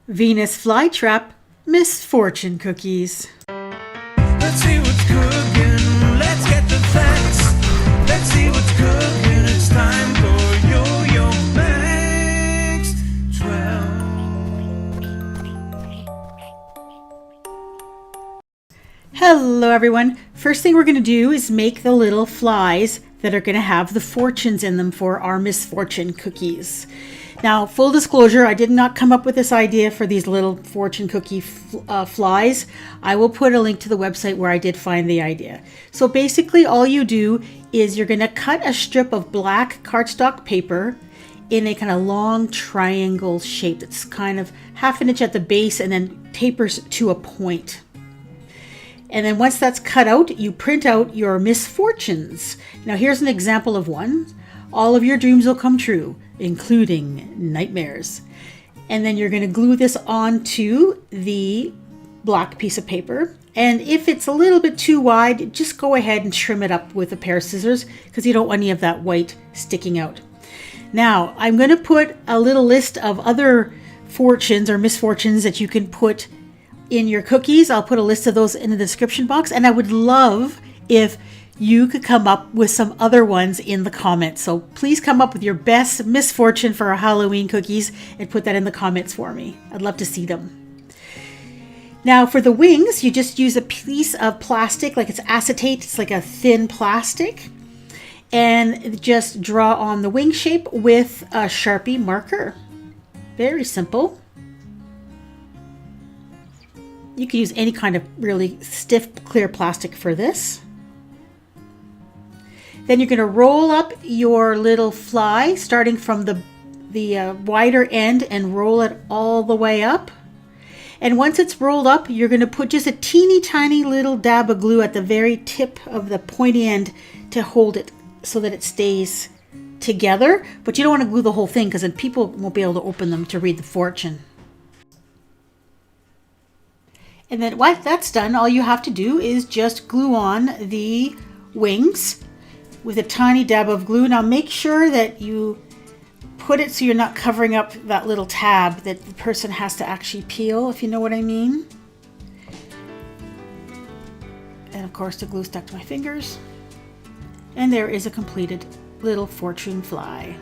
Venus Flytrap Misfortune Cookies. Let's see what's cooking. Let's get the facts. Let's see what's cooking. It's time for Yo-Yo Max 12. Hello everyone. First thing we're going to do is make the little flies that are going to have the fortunes in them for our misfortune cookies. Now, full disclosure, I did not come up with this idea for these little fortune cookie flies. I will put a link to the website where I did find the idea. So basically all you do is you're going to cut a strip of black cardstock paper in a kind of long triangle shape that's kind of half an inch at the base and then tapers to a point. And then once that's cut out, you print out your misfortunes. Now here's an example of one. All of your dreams will come true, including nightmares. And then you're going to glue this onto the black piece of paper. And if it's a little bit too wide, just go ahead and trim it up with a pair of scissors because you don't want any of that white sticking out. Now, I'm going to put a little list of other fortunes or misfortunes that you can put in your cookies. I'll put a list of those in the description box, and I would love if you could come up with some other ones in the comments. So please come up with your best misfortune for our Halloween cookies and put that in the comments for me. I'd love to see them. Now for the wings, you just use a piece of plastic, like it's acetate, it's like a thin plastic, and just draw on the wing shape with a Sharpie marker. Very simple. You can use any kind of really stiff, clear plastic for this. Then you're going to roll up your little fly, starting from the wider end, and roll it all the way up. And once it's rolled up, you're going to put just a teeny tiny little dab of glue at the very tip of the pointy end to hold it so that it stays together. But you don't want to glue the whole thing because then people won't be able to open them to read the fortune. And then once that's done, all you have to do is just glue on the wings with a tiny dab of glue. Now make sure that you put it so you're not covering up that little tab that the person has to actually peel, if you know what I mean. And of course the glue stuck to my fingers. And there is a completed little fortune fly.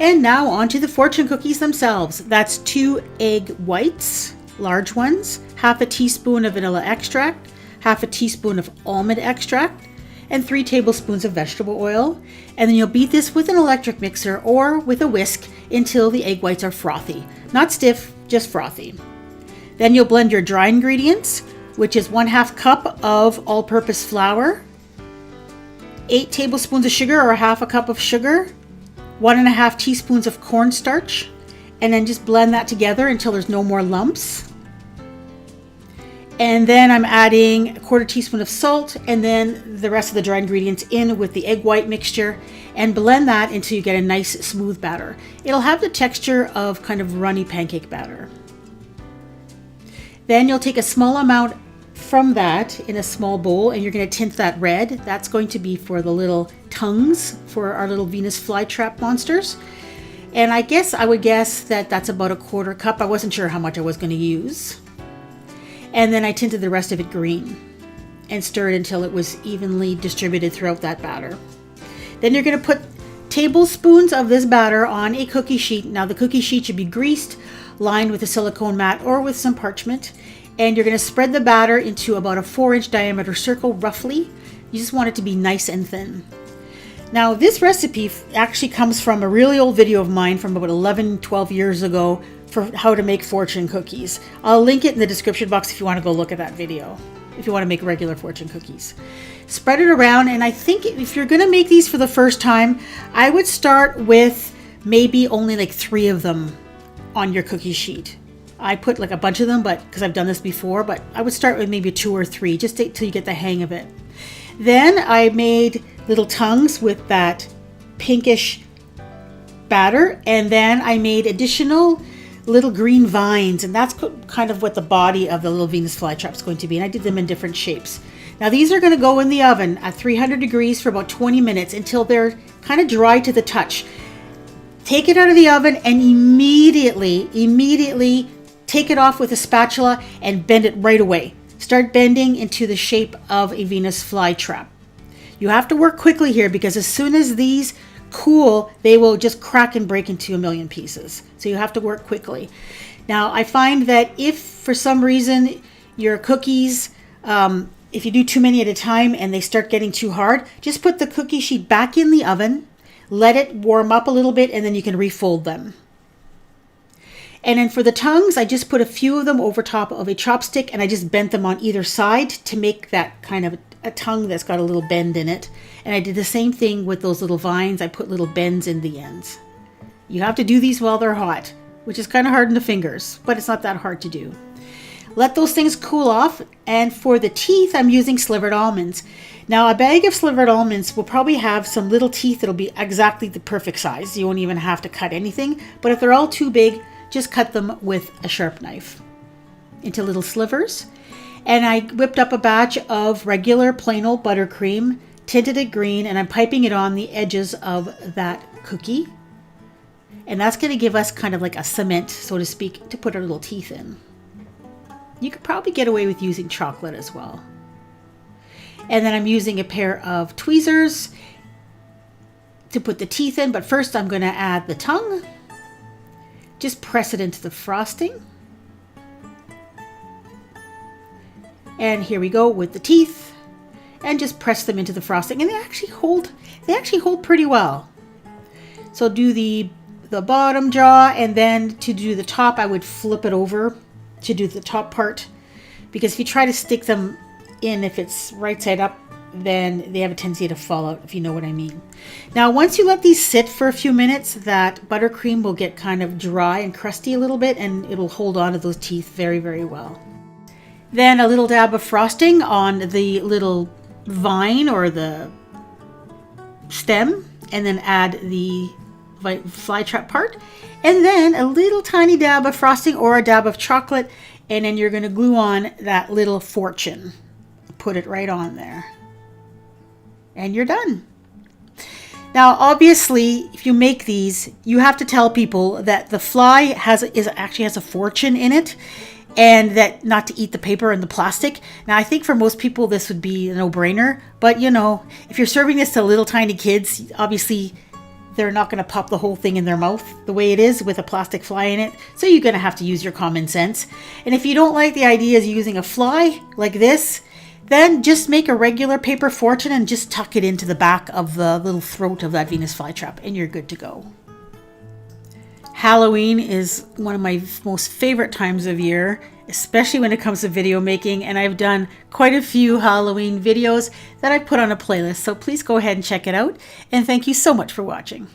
And now onto the fortune cookies themselves. That's 2 egg whites, large ones, half a teaspoon of vanilla extract, half a teaspoon of almond extract, and 3 tablespoons of vegetable oil. And then you'll beat this with an electric mixer or with a whisk until the egg whites are frothy. Not stiff, just frothy. Then you'll blend your dry ingredients, which is 1/2 cup of all-purpose flour, 8 tablespoons of sugar or half a cup of sugar, 1.5 teaspoons of cornstarch, and then just blend that together until there's no more lumps. And then I'm adding 1/4 teaspoon of salt and then the rest of the dry ingredients in with the egg white mixture and blend that until you get a nice smooth batter. It'll have the texture of kind of runny pancake batter. Then you'll take a small amount from that in a small bowl and you're going to tint that red. That's going to be for the little tongues for our little Venus flytrap monsters. And I would guess that that's about 1/4 cup. I wasn't sure how much I was going to use. And then I tinted the rest of it green and stirred until it was evenly distributed throughout that batter. Then you're going to put tablespoons of this batter on a cookie sheet. Now the cookie sheet should be greased, lined with a silicone mat or with some parchment. And you're going to spread the batter into about a 4-inch diameter circle roughly. You just want it to be nice and thin. Now this recipe actually comes from a really old video of mine from about 12 years ago for how to make fortune cookies. I'll link it in the description box if you want to go look at that video, if you want to make regular fortune cookies. Spread it around, and I think if you're going to make these for the first time, I would start with maybe only like 3 of them on your cookie sheet. I put like a bunch of them, but because I've done this before, but I would start with maybe 2 or 3 just till you get the hang of it. Then I made little tongues with that pinkish batter, and then I made additional little green vines, and that's kind of what the body of the little Venus flytrap is going to be, and I did them in different shapes. Now these are going to go in the oven at 300 degrees for about 20 minutes until they're kind of dry to the touch. Take it out of the oven and immediately take it off with a spatula and bend it right away. Start bending into the shape of a Venus flytrap. You have to work quickly here because as soon as these cool, they will just crack and break into a million pieces. So you have to work quickly. Now, I find that if for some reason your cookies, if you do too many at a time and they start getting too hard, just put the cookie sheet back in the oven, let it warm up a little bit, and then you can refold them. And then for the tongues, I just put a few of them over top of a chopstick and I just bent them on either side to make that kind of a tongue that's got a little bend in it. And I did the same thing with those little vines. I put little bends in the ends. You have to do these while they're hot, which is kind of hard in the fingers, but it's not that hard to do. Let those things cool off. And for the teeth, I'm using slivered almonds. Now, a bag of slivered almonds will probably have some little teeth that'll be exactly the perfect size. You won't even have to cut anything. But if they're all too big, just cut them with a sharp knife into little slivers. And I whipped up a batch of regular plain old buttercream, tinted it green, and I'm piping it on the edges of that cookie. And that's going to give us kind of like a cement, so to speak, to put our little teeth in. You could probably get away with using chocolate as well. And then I'm using a pair of tweezers to put the teeth in, but first I'm going to add the tongue. Just press it into the frosting. And here we go with the teeth, and just press them into the frosting, and they actually hold pretty well. So do the bottom jaw, and then to do the top, I would flip it over to do the top part, because if you try to stick them in, if it's right side up, then they have a tendency to fall out, if you know what I mean. Now, once you let these sit for a few minutes, that buttercream will get kind of dry and crusty a little bit, and it'll hold on to those teeth very, very well. Then a little dab of frosting on the little vine or the stem, and then add the flytrap part, and then a little tiny dab of frosting or a dab of chocolate, and then you're going to glue on that little fortune. Put it right on there. And you're done. Now, obviously, if you make these, you have to tell people that the fly actually has a fortune in it, and that not to eat the paper and the plastic. Now, I think for most people this would be a no-brainer, but you know, if you're serving this to little tiny kids, obviously they're not going to pop the whole thing in their mouth the way it is with a plastic fly in it. So you're going to have to use your common sense. And if you don't like the idea of using a fly like this, then just make a regular paper fortune and just tuck it into the back of the little throat of that Venus flytrap, and you're good to go. Halloween is one of my most favorite times of year, especially when it comes to video making, and I've done quite a few Halloween videos that I put on a playlist, so please go ahead and check it out, and thank you so much for watching.